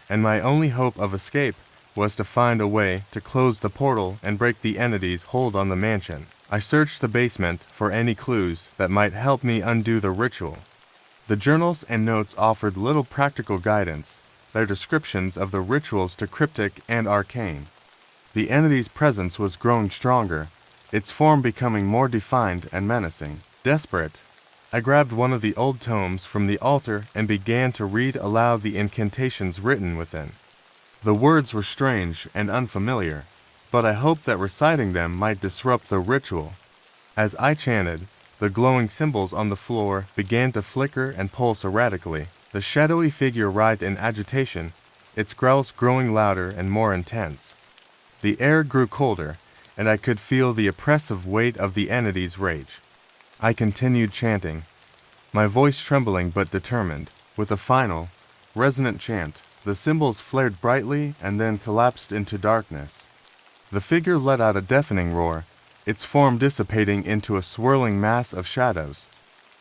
and my only hope of escape was to find a way to close the portal and break the entity's hold on the mansion. I searched the basement for any clues that might help me undo the ritual. The journals and notes offered little practical guidance, their descriptions of the rituals too cryptic and arcane. The entity's presence was growing stronger, its form becoming more defined and menacing. Desperate, I grabbed one of the old tomes from the altar and began to read aloud the incantations written within. The words were strange and unfamiliar, but I hoped that reciting them might disrupt the ritual. As I chanted, the glowing symbols on the floor began to flicker and pulse erratically. The shadowy figure writhed in agitation, its growls growing louder and more intense. The air grew colder, and I could feel the oppressive weight of the entity's rage. I continued chanting, my voice trembling but determined. With a final, resonant chant, the symbols flared brightly and then collapsed into darkness. The figure let out a deafening roar, its form dissipating into a swirling mass of shadows.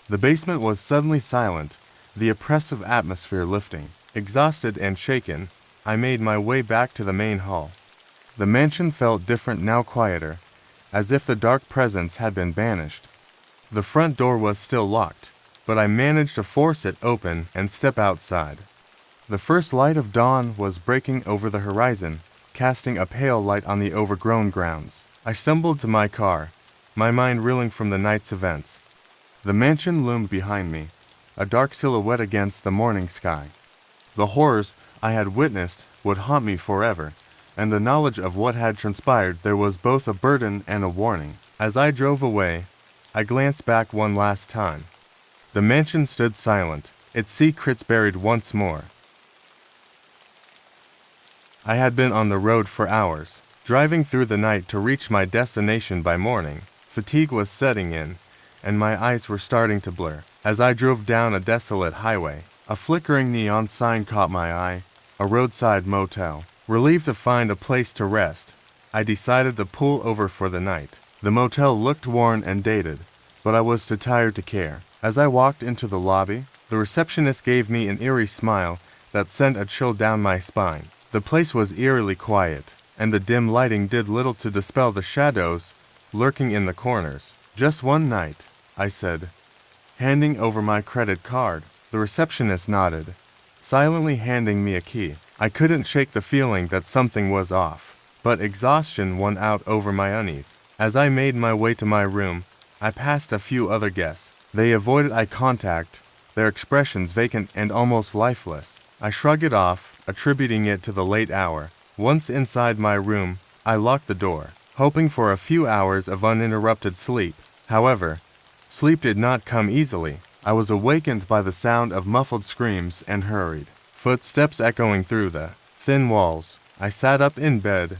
The basement was suddenly silent, the oppressive atmosphere lifting. Exhausted and shaken, I made my way back to the main hall. The mansion felt different now, quieter, as if the dark presence had been banished. The front door was still locked, but I managed to force it open and step outside. The first light of dawn was breaking over the horizon, casting a pale light on the overgrown grounds. I stumbled to my car, my mind reeling from the night's events. The mansion loomed behind me, a dark silhouette against the morning sky. The horrors I had witnessed would haunt me forever, and the knowledge of what had transpired there was both a burden and a warning. As I drove away, I glanced back one last time. The mansion stood silent, its secrets buried once more. I had been on the road for hours, driving through the night to reach my destination by morning. Fatigue was setting in, and my eyes were starting to blur. As I drove down a desolate highway, a flickering neon sign caught my eye, a roadside motel. Relieved to find a place to rest, I decided to pull over for the night. The motel looked worn and dated, but I was too tired to care. As I walked into the lobby, the receptionist gave me an eerie smile that sent a chill down my spine. The place was eerily quiet, and the dim lighting did little to dispel the shadows lurking in the corners. Just one night, I said, handing over my credit card. The receptionist nodded, silently handing me a key. I couldn't shake the feeling that something was off, but exhaustion won out over my unease. As I made my way to my room, I passed a few other guests. They avoided eye contact, their expressions vacant and almost lifeless. I shrugged it off, attributing it to the late hour. Once inside my room, I locked the door, hoping for a few hours of uninterrupted sleep. However, sleep did not come easily. I was awakened by the sound of muffled screams and hurried footsteps echoing through the thin walls. I sat up in bed,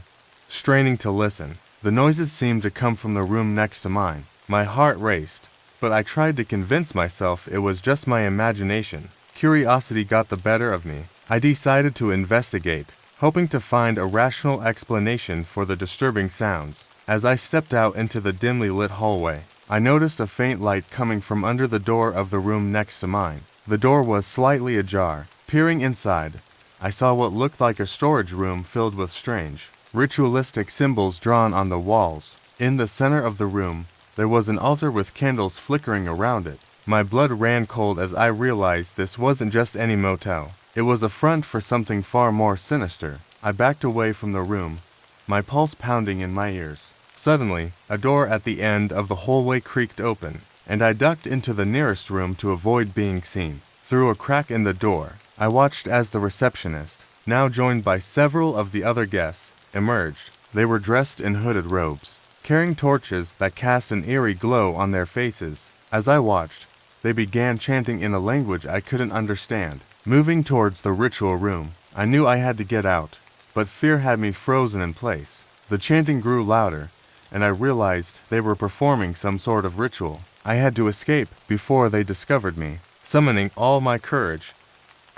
straining to listen. The noises seemed to come from the room next to mine. My heart raced, but I tried to convince myself it was just my imagination. Curiosity got the better of me. I decided to investigate, hoping to find a rational explanation for the disturbing sounds. As I stepped out into the dimly lit hallway, I noticed a faint light coming from under the door of the room next to mine. The door was slightly ajar. Peering inside, I saw what looked like a storage room filled with strange, ritualistic symbols drawn on the walls. In the center of the room, there was an altar with candles flickering around it. My blood ran cold as I realized this wasn't just any motel. It was a front for something far more sinister. I backed away from the room, my pulse pounding in my ears. Suddenly, a door at the end of the hallway creaked open, and I ducked into the nearest room to avoid being seen. Through a crack in the door, I watched as the receptionist, now joined by several of the other guests, emerged. They were dressed in hooded robes, carrying torches that cast an eerie glow on their faces. As I watched, they began chanting in a language I couldn't understand. Moving towards the ritual room, I knew I had to get out, but fear had me frozen in place. The chanting grew louder, and I realized they were performing some sort of ritual. I had to escape before they discovered me. Summoning all my courage,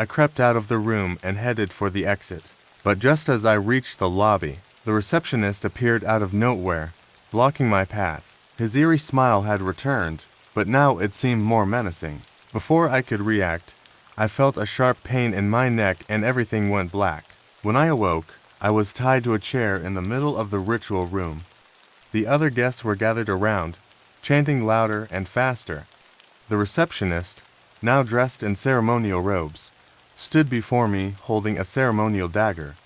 I crept out of the room and headed for the exit. But just as I reached the lobby, the receptionist appeared out of nowhere, blocking my path. His eerie smile had returned, but now it seemed more menacing. Before I could react, I felt a sharp pain in my neck and everything went black. When I awoke, I was tied to a chair in the middle of the ritual room. The other guests were gathered around, chanting louder and faster. The receptionist, now dressed in ceremonial robes, stood before me holding a ceremonial dagger.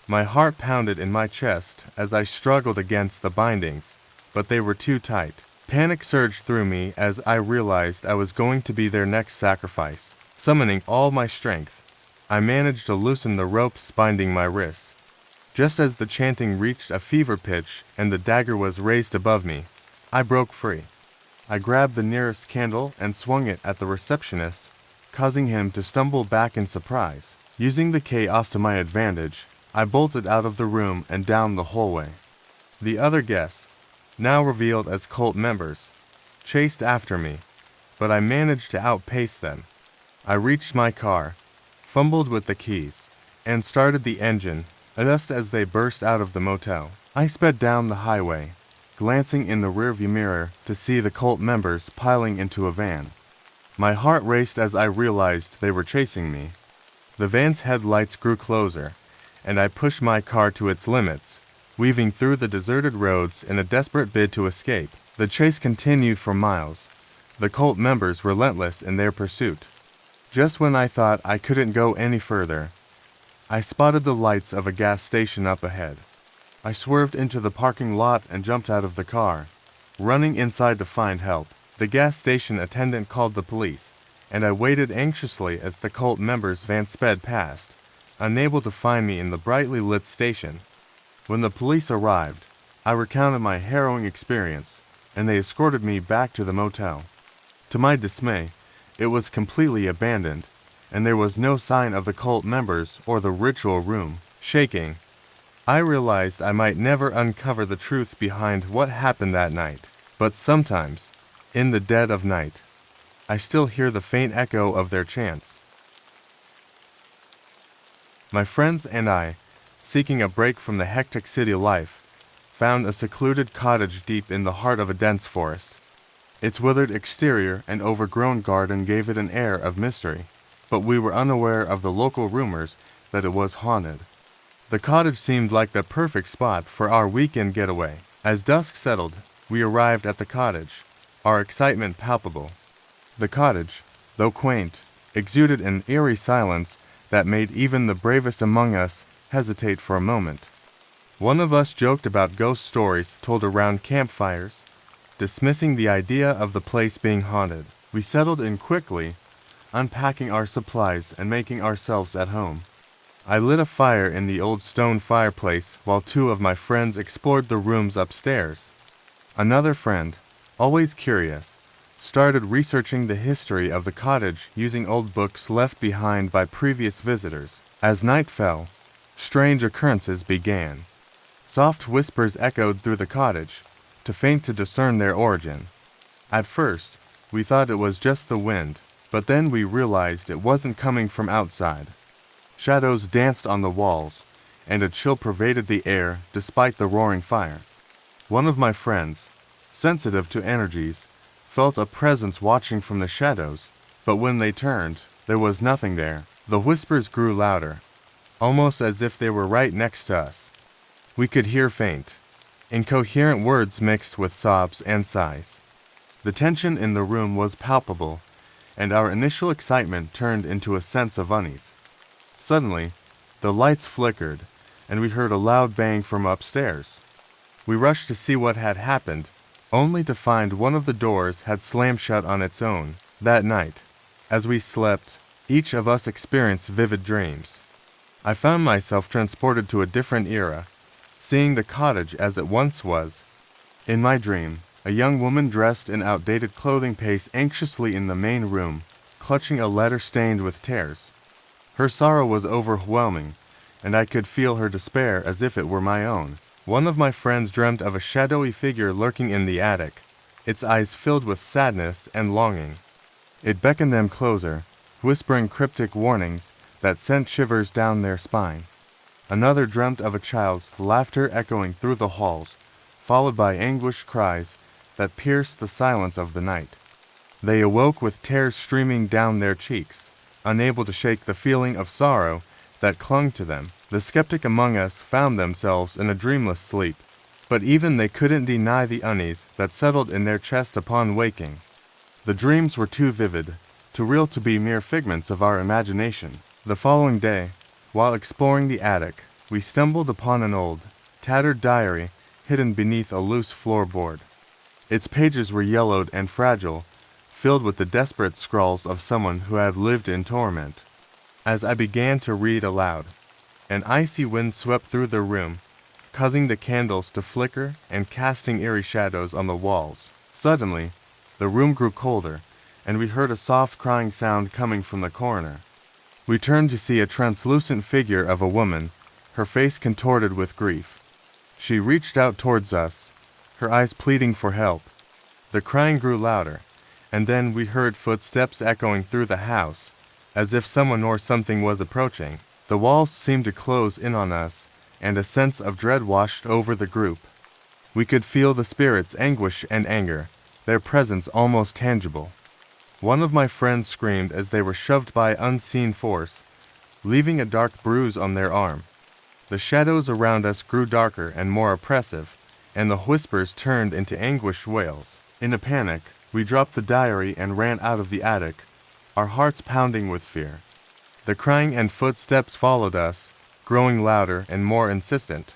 My heart pounded in my chest as I struggled against the bindings, but they were too tight. Panic surged through me as I realized I was going to be their next sacrifice. Summoning all my strength, I managed to loosen the ropes binding my wrists. Just as the chanting reached a fever pitch and the dagger was raised above me, I broke free. I grabbed the nearest candle and swung it at the receptionist, causing him to stumble back in surprise. Using the chaos to my advantage, I bolted out of the room and down the hallway. The other guests, now revealed as cult members, chased after me, but I managed to outpace them. I reached my car, fumbled with the keys, and started the engine just as they burst out of the motel. I sped down the highway, glancing in the rearview mirror to see the cult members piling into a van. My heart raced as I realized they were chasing me. The van's headlights grew closer, and I pushed my car to its limits, weaving through the deserted roads in a desperate bid to escape. The chase continued for miles, the cult members relentless in their pursuit. Just when I thought I couldn't go any further, I spotted the lights of a gas station up ahead. I swerved into the parking lot and jumped out of the car, running inside to find help. The gas station attendant called the police, and I waited anxiously as the cult members' van sped past, unable to find me in the brightly lit station. When the police arrived, I recounted my harrowing experience, and they escorted me back to the motel. To my dismay, it was completely abandoned, and there was no sign of the cult members or the ritual room. Shaking, I realized I might never uncover the truth behind what happened that night. But sometimes, in the dead of night, I still hear the faint echo of their chants. My friends and I, seeking a break from the hectic city life, found a secluded cottage deep in the heart of a dense forest. Its withered exterior and overgrown garden gave it an air of mystery, but we were unaware of the local rumors that it was haunted. The cottage seemed like the perfect spot for our weekend getaway. As dusk settled, we arrived at the cottage, our excitement palpable. The cottage, though quaint, exuded an eerie silence that made even the bravest among us hesitate for a moment. One of us joked about ghost stories told around campfires, dismissing the idea of the place being haunted. We settled in quickly, unpacking our supplies and making ourselves at home. I lit a fire in the old stone fireplace while two of my friends explored the rooms upstairs. Another friend, always curious, started researching the history of the cottage using old books left behind by previous visitors. As night fell, strange occurrences began. Soft whispers echoed through the cottage, too faint to discern their origin. At first, we thought it was just the wind, but then we realized it wasn't coming from outside. Shadows danced on the walls, and a chill pervaded the air despite the roaring fire. One of my friends, sensitive to energies, felt a presence watching from the shadows, but when they turned, there was nothing there. The whispers grew louder, almost as if they were right next to us. We could hear faint, incoherent words mixed with sobs and sighs. The tension in the room was palpable, and our initial excitement turned into a sense of unease. Suddenly, the lights flickered, and we heard a loud bang from upstairs. We rushed to see what had happened, only to find one of the doors had slammed shut on its own. That night, as we slept, each of us experienced vivid dreams. I found myself transported to a different era, seeing the cottage as it once was. In my dream, a young woman dressed in outdated clothing paced anxiously in the main room, clutching a letter stained with tears. Her sorrow was overwhelming, and I could feel her despair as if it were my own. One of my friends dreamt of a shadowy figure lurking in the attic, its eyes filled with sadness and longing. It beckoned them closer, whispering cryptic warnings that sent shivers down their spine. Another dreamt of a child's laughter echoing through the halls, followed by anguished cries that pierced the silence of the night. They awoke with tears streaming down their cheeks, unable to shake the feeling of sorrow that clung to them. The skeptic among us found themselves in a dreamless sleep, but even they couldn't deny the unease that settled in their chest upon waking. The dreams were too vivid, too real to be mere figments of our imagination. The following day, while exploring the attic, we stumbled upon an old, tattered diary hidden beneath a loose floorboard. Its pages were yellowed and fragile, filled with the desperate scrawls of someone who had lived in torment. As I began to read aloud, an icy wind swept through the room, causing the candles to flicker and casting eerie shadows on the walls. Suddenly, the room grew colder, and we heard a soft crying sound coming from the corner. We turned to see a translucent figure of a woman, her face contorted with grief. She reached out towards us, her eyes pleading for help. The crying grew louder, and then we heard footsteps echoing through the house, as if someone or something was approaching. The walls seemed to close in on us, and a sense of dread washed over the group. We could feel the spirits' anguish and anger, their presence almost tangible. One of my friends screamed as they were shoved by unseen force, leaving a dark bruise on their arm. The shadows around us grew darker and more oppressive, and the whispers turned into anguished wails. In a panic, we dropped the diary and ran out of the attic, our hearts pounding with fear. The crying and footsteps followed us, growing louder and more insistent.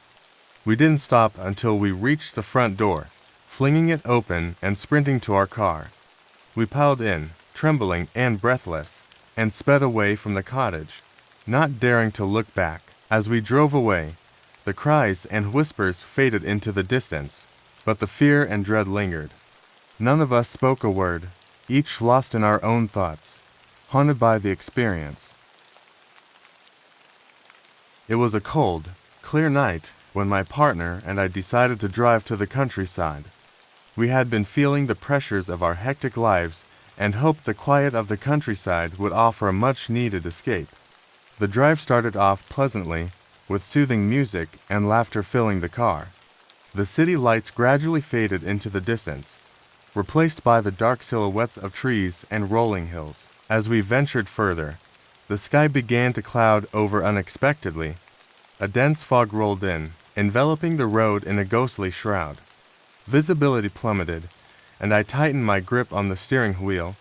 We didn't stop until we reached the front door, flinging it open and sprinting to our car. We piled in, trembling and breathless, and sped away from the cottage, not daring to look back. As we drove away, the cries and whispers faded into the distance, but the fear and dread lingered. None of us spoke a word, each lost in our own thoughts, haunted by the experience. It was a cold, clear night when my partner and I decided to drive to the countryside. We had been feeling the pressures of our hectic lives and hoped the quiet of the countryside would offer a much-needed escape. The drive started off pleasantly, with soothing music and laughter filling the car. The city lights gradually faded into the distance, replaced by the dark silhouettes of trees and rolling hills. As we ventured further, the sky began to cloud over unexpectedly. A dense fog rolled in, enveloping the road in a ghostly shroud. Visibility plummeted, and I tightened my grip on the steering wheel,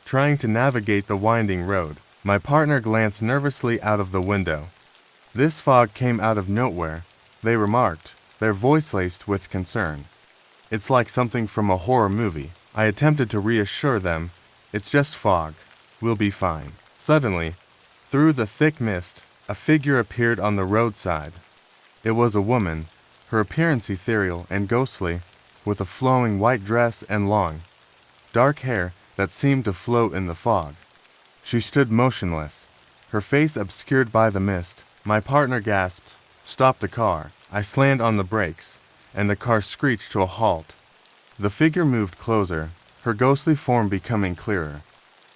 trying to navigate the winding road. My partner glanced nervously out of the window. This fog came out of nowhere, they remarked, their voice laced with concern. It's like something from a horror movie. I attempted to reassure them, it's just fog, we'll be fine. Suddenly, through the thick mist, a figure appeared on the roadside. It was a woman, her appearance ethereal and ghostly, with a flowing white dress and long, dark hair that seemed to float in the fog. She stood motionless, her face obscured by the mist. My partner gasped, "Stop the car." I slammed on the brakes, and the car screeched to a halt. The figure moved closer, her ghostly form becoming clearer.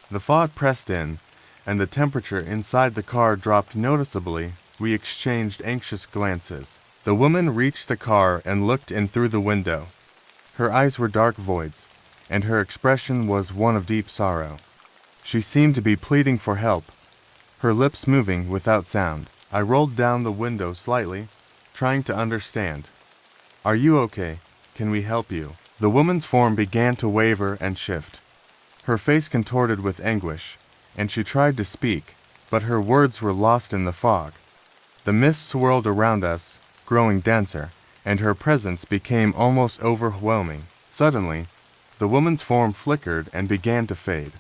The fog pressed in, and the temperature inside the car dropped noticeably. We exchanged anxious glances. The woman reached the car and looked in through the window. Her eyes were dark voids, and her expression was one of deep sorrow. She seemed to be pleading for help, her lips moving without sound. I rolled down the window slightly, trying to understand. "Are you okay? Can we help you?" The woman's form began to waver and shift. Her face contorted with anguish, and she tried to speak, but her words were lost in the fog. The mist swirled around us, growing denser, and her presence became almost overwhelming. Suddenly, the woman's form flickered and began to fade.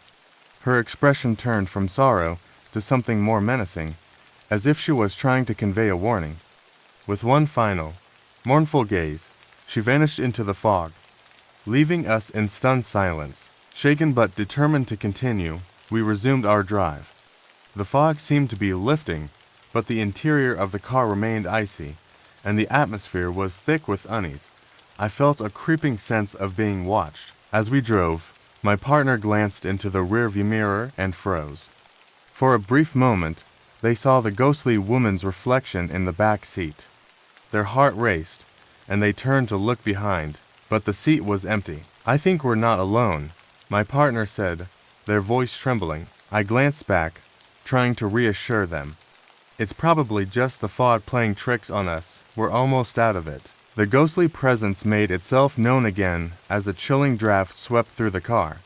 Her expression turned from sorrow to something more menacing, as if she was trying to convey a warning. With one final, mournful gaze, she vanished into the fog, leaving us in stunned silence. Shaken but determined to continue, we resumed our drive. The fog seemed to be lifting, but the interior of the car remained icy, and the atmosphere was thick with unease. I felt a creeping sense of being watched. As we drove, my partner glanced into the rearview mirror and froze. For a brief moment, they saw the ghostly woman's reflection in the back seat. Their heart raced, and they turned to look behind, but the seat was empty. "I think we're not alone," my partner said, their voice trembling. I glanced back, trying to reassure them. "It's probably just the fog playing tricks on us. We're almost out of it." The ghostly presence made itself known again as a chilling draft swept through the car.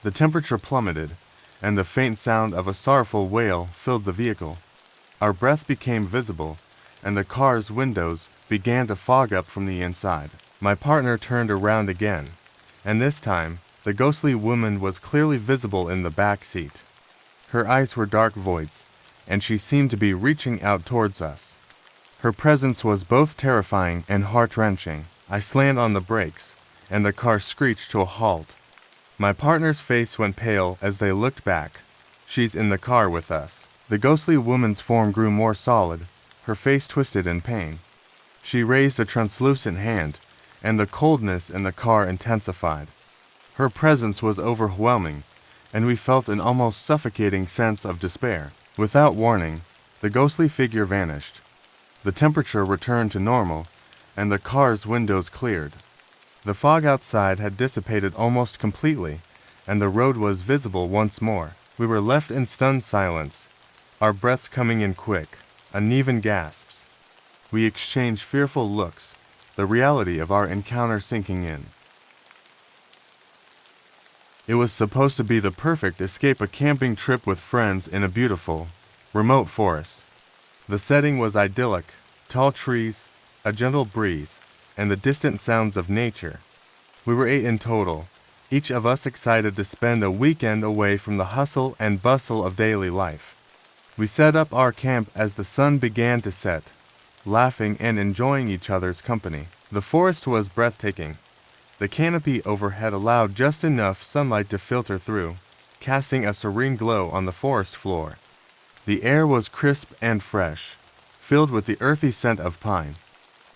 The temperature plummeted, and the faint sound of a sorrowful wail filled the vehicle. Our breath became visible, and the car's windows began to fog up from the inside. My partner turned around again, and this time, the ghostly woman was clearly visible in the back seat. Her eyes were dark voids, and she seemed to be reaching out towards us. Her presence was both terrifying and heart-wrenching. I slammed on the brakes, and the car screeched to a halt. My partner's face went pale as they looked back. "She's in the car with us." The ghostly woman's form grew more solid, her face twisted in pain. She raised a translucent hand, and the coldness in the car intensified. Her presence was overwhelming, and we felt an almost suffocating sense of despair. Without warning, the ghostly figure vanished. The temperature returned to normal, and the car's windows cleared. The fog outside had dissipated almost completely, and the road was visible once more. We were left in stunned silence, our breaths coming in quick, uneven gasps. We exchanged fearful looks, the reality of our encounter sinking in. It was supposed to be the perfect escape, a camping trip with friends in a beautiful, remote forest. The setting was idyllic, tall trees, a gentle breeze, and the distant sounds of nature. We were 8 in total, each of us excited to spend a weekend away from the hustle and bustle of daily life. We set up our camp as the sun began to set, laughing and enjoying each other's company. The forest was breathtaking. The canopy overhead allowed just enough sunlight to filter through, casting a serene glow on the forest floor. The air was crisp and fresh, filled with the earthy scent of pine.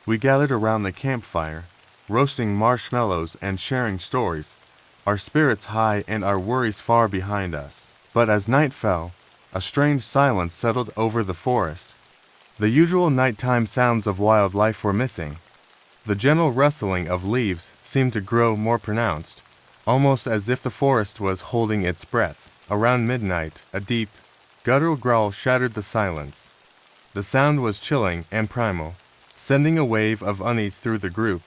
We gathered around the campfire, roasting marshmallows and sharing stories, our spirits high and our worries far behind us. But as night fell, a strange silence settled over the forest. The usual nighttime sounds of wildlife were missing. The gentle rustling of leaves seemed to grow more pronounced, almost as if the forest was holding its breath. Around midnight, a deep, guttural growl shattered the silence. The sound was chilling and primal, sending a wave of unease through the group.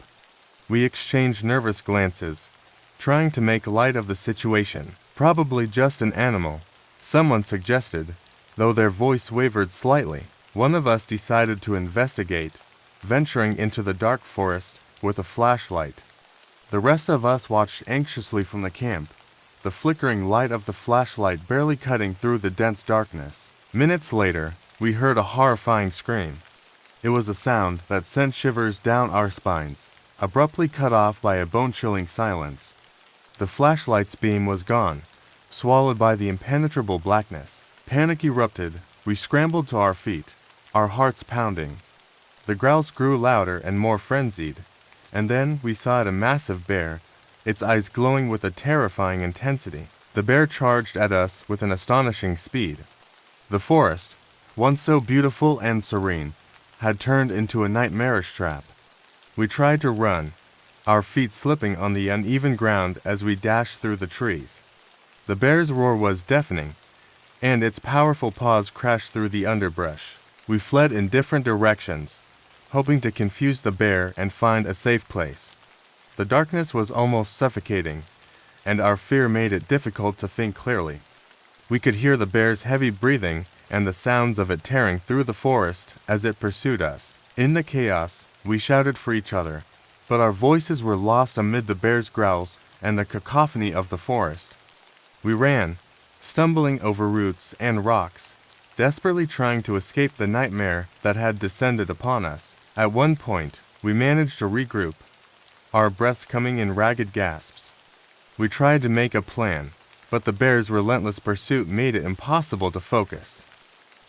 We exchanged nervous glances, trying to make light of the situation. "Probably just an animal," someone suggested, though their voice wavered slightly. One of us decided to investigate, venturing into the dark forest with a flashlight. The rest of us watched anxiously from the camp, the flickering light of the flashlight barely cutting through the dense darkness. Minutes later, we heard a horrifying scream. It was a sound that sent shivers down our spines, abruptly cut off by a bone-chilling silence. The flashlight's beam was gone, swallowed by the impenetrable blackness. Panic erupted. We scrambled to our feet, our hearts pounding. The growls grew louder and more frenzied, and then we saw a massive bear, its eyes glowing with a terrifying intensity. The bear charged at us with an astonishing speed. The forest, once so beautiful and serene, had turned into a nightmarish trap. We tried to run, our feet slipping on the uneven ground as we dashed through the trees. The bear's roar was deafening, and its powerful paws crashed through the underbrush. We fled in different directions, hoping to confuse the bear and find a safe place. The darkness was almost suffocating, and our fear made it difficult to think clearly. We could hear the bear's heavy breathing and the sounds of it tearing through the forest as it pursued us. In the chaos, we shouted for each other, but our voices were lost amid the bear's growls and the cacophony of the forest. We ran, stumbling over roots and rocks, desperately trying to escape the nightmare that had descended upon us. At one point, we managed to regroup, our breaths coming in ragged gasps. We tried to make a plan, but the bear's relentless pursuit made it impossible to focus.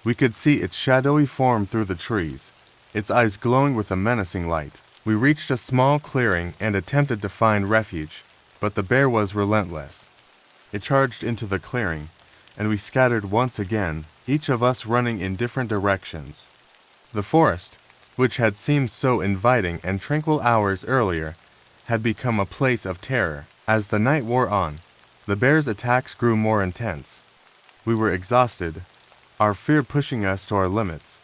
We could see its shadowy form through the trees, its eyes glowing with a menacing light. We reached a small clearing and attempted to find refuge, but the bear was relentless. It charged into the clearing, and we scattered once again, each of us running in different directions. The forest, which had seemed so inviting and tranquil hours earlier, had become a place of terror. As the night wore on, the bear's attacks grew more intense. We were exhausted, our fear pushing us to our limits.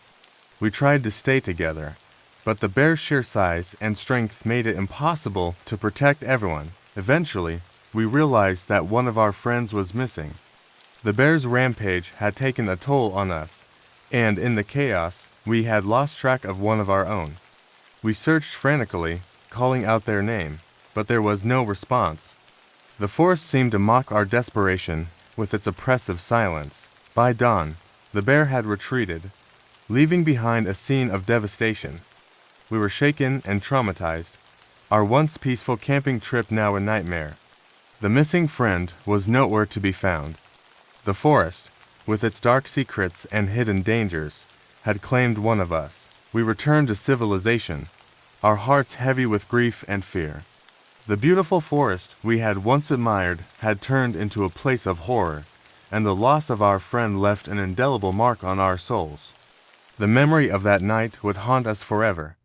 We tried to stay together, but the bear's sheer size and strength made it impossible to protect everyone. Eventually, we realized that one of our friends was missing. The bear's rampage had taken a toll on us, and in the chaos, we had lost track of one of our own. We searched frantically, calling out their name, but there was no response. The forest seemed to mock our desperation with its oppressive silence. By dawn, the bear had retreated, leaving behind a scene of devastation. We were shaken and traumatized, our once peaceful camping trip now a nightmare. The missing friend was nowhere to be found. The forest, with its dark secrets and hidden dangers, had claimed one of us. We returned to civilization, our hearts heavy with grief and fear. The beautiful forest we had once admired had turned into a place of horror, and the loss of our friend left an indelible mark on our souls. The memory of that night would haunt us forever,